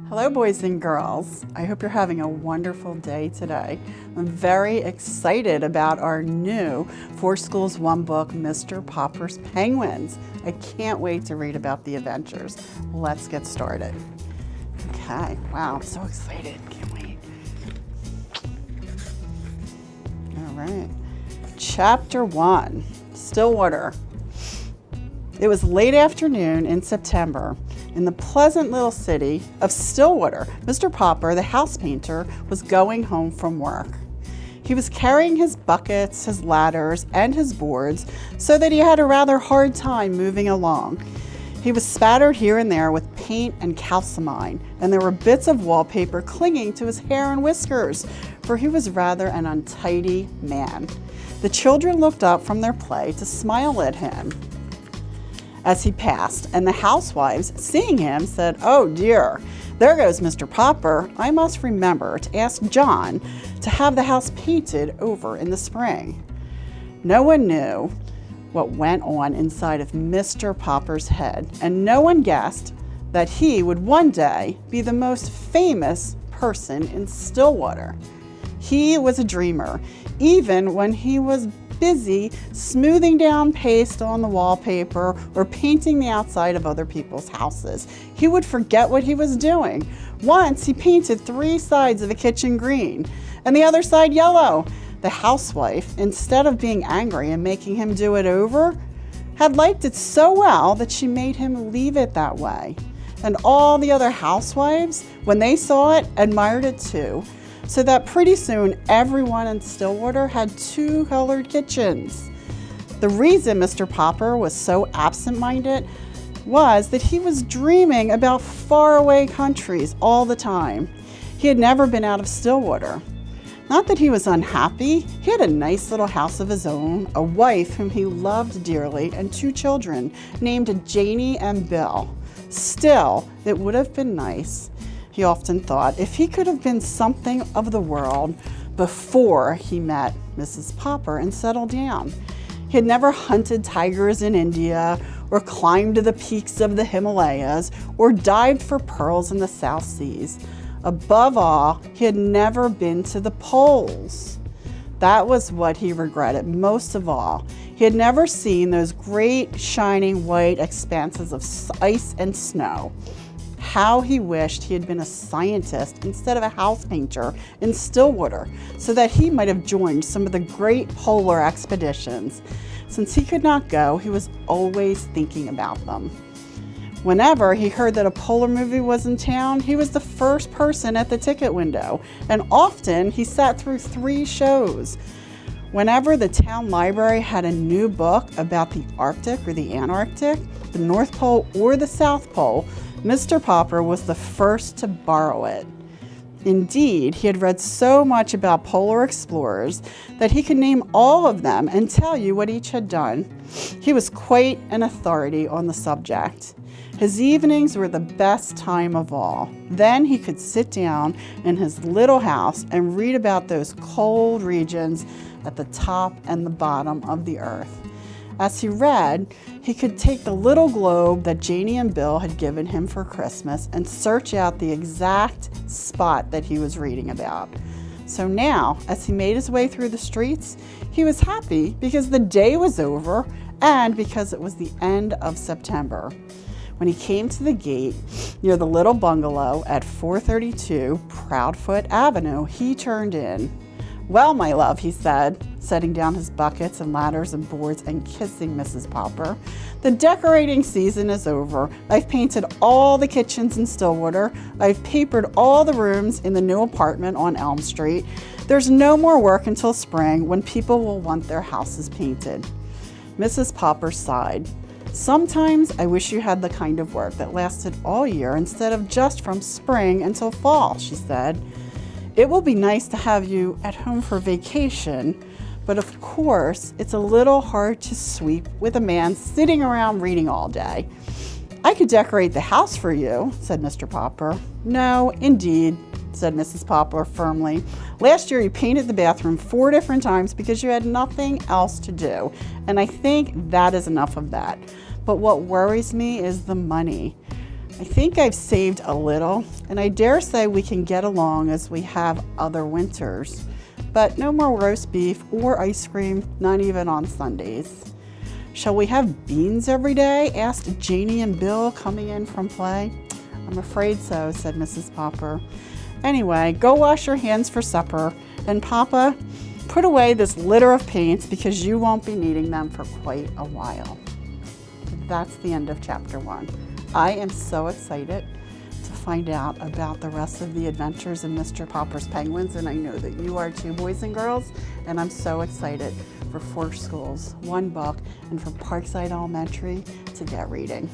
Hello, boys and girls. I hope you're having a wonderful day today. I'm very excited about our new 4 Schools 1 book, Mr. Popper's Penguins. I can't wait to read about the adventures. Let's get started. Okay, wow, I'm so excited. Can't wait. All right. Chapter 1, Stillwater. It was late afternoon in September. In the pleasant little city of Stillwater, Mr. Popper, the house painter, was going home from work. He was carrying his buckets, his ladders, and his boards so that he had a rather hard time moving along. He was spattered here and there with paint and calcimine, and there were bits of wallpaper clinging to his hair and whiskers, for he was rather an untidy man. The children looked up from their play to smile at him as he passed, and the housewives, seeing him, said, "Oh dear, there goes Mr. Popper. I must remember to ask John to have the house painted over in the spring." No one knew what went on inside of Mr. Popper's head, and no one guessed that he would one day be the most famous person in Stillwater. He was a dreamer, even when he was busy smoothing down paste on the wallpaper or painting the outside of other people's houses. He would forget what he was doing. Once he painted 3 sides of a kitchen green and the other side yellow. The housewife, instead of being angry and making him do it over, had liked it so well that she made him leave it that way. And all the other housewives, when they saw it, admired it too. So that pretty soon everyone in Stillwater had 2 colored kitchens. The reason Mr. Popper was so absent-minded was that he was dreaming about faraway countries all the time. He had never been out of Stillwater. Not that he was unhappy. He had a nice little house of his own, a wife whom he loved dearly, and 2 children named Janie and Bill. Still, it would have been nice, he often thought, if he could have been something of the world before he met Mrs. Popper and settled down. He had never hunted tigers in India, or climbed to the peaks of the Himalayas, or dived for pearls in the South Seas. Above all, he had never been to the poles. That was what he regretted most of all. He had never seen those great shining white expanses of ice and snow. How he wished he had been a scientist instead of a house painter in Stillwater, so that he might have joined some of the great polar expeditions. Since he could not go, he was always thinking about them. Whenever he heard that a polar movie was in town, he was the first person at the ticket window, and often he sat through 3 shows. Whenever the town library had a new book about the Arctic or the Antarctic, the North Pole or the South Pole, Mr. Popper was the first to borrow it. Indeed, he had read so much about polar explorers that he could name all of them and tell you what each had done. He was quite an authority on the subject. His evenings were the best time of all. Then he could sit down in his little house and read about those cold regions at the top and the bottom of the earth. As he read, he could take the little globe that Janie and Bill had given him for Christmas and search out the exact spot that he was reading about. So now, as he made his way through the streets, he was happy because the day was over and because it was the end of September. When he came to the gate near the little bungalow at 432 Proudfoot Avenue, he turned in. "Well, my love," he said, setting down his buckets and ladders and boards and kissing Mrs. Popper, "the decorating season is over. I've painted all the kitchens in Stillwater. I've papered all the rooms in the new apartment on Elm Street. There's no more work until spring, when people will want their houses painted." Mrs. Popper sighed. "Sometimes I wish you had the kind of work that lasted all year instead of just from spring until fall," she said. "It will be nice to have you at home for vacation, but of course, it's a little hard to sweep with a man sitting around reading all day." "I could decorate the house for you," said Mr. Popper. "No, indeed," said Mrs. Popper firmly. "Last year you painted the bathroom 4 different times because you had nothing else to do, and I think that is enough of that. But what worries me is the money. I think I've saved a little, and I dare say we can get along as we have other winters. But no more roast beef or ice cream, not even on Sundays. Shall we have beans every day? Asked Janie and Bill coming in from play. I'm afraid so, said Mrs. Popper. Anyway, go wash your hands for supper, and Papa, put away this litter of paints because you won't be needing them for quite a while. That's the end of chapter 1. I am so excited to find out about the rest of the adventures in Mr. Popper's Penguins, and I know that you are too, boys and girls, and I'm so excited for 4 schools, 1 book, and for Parkside Elementary to get reading.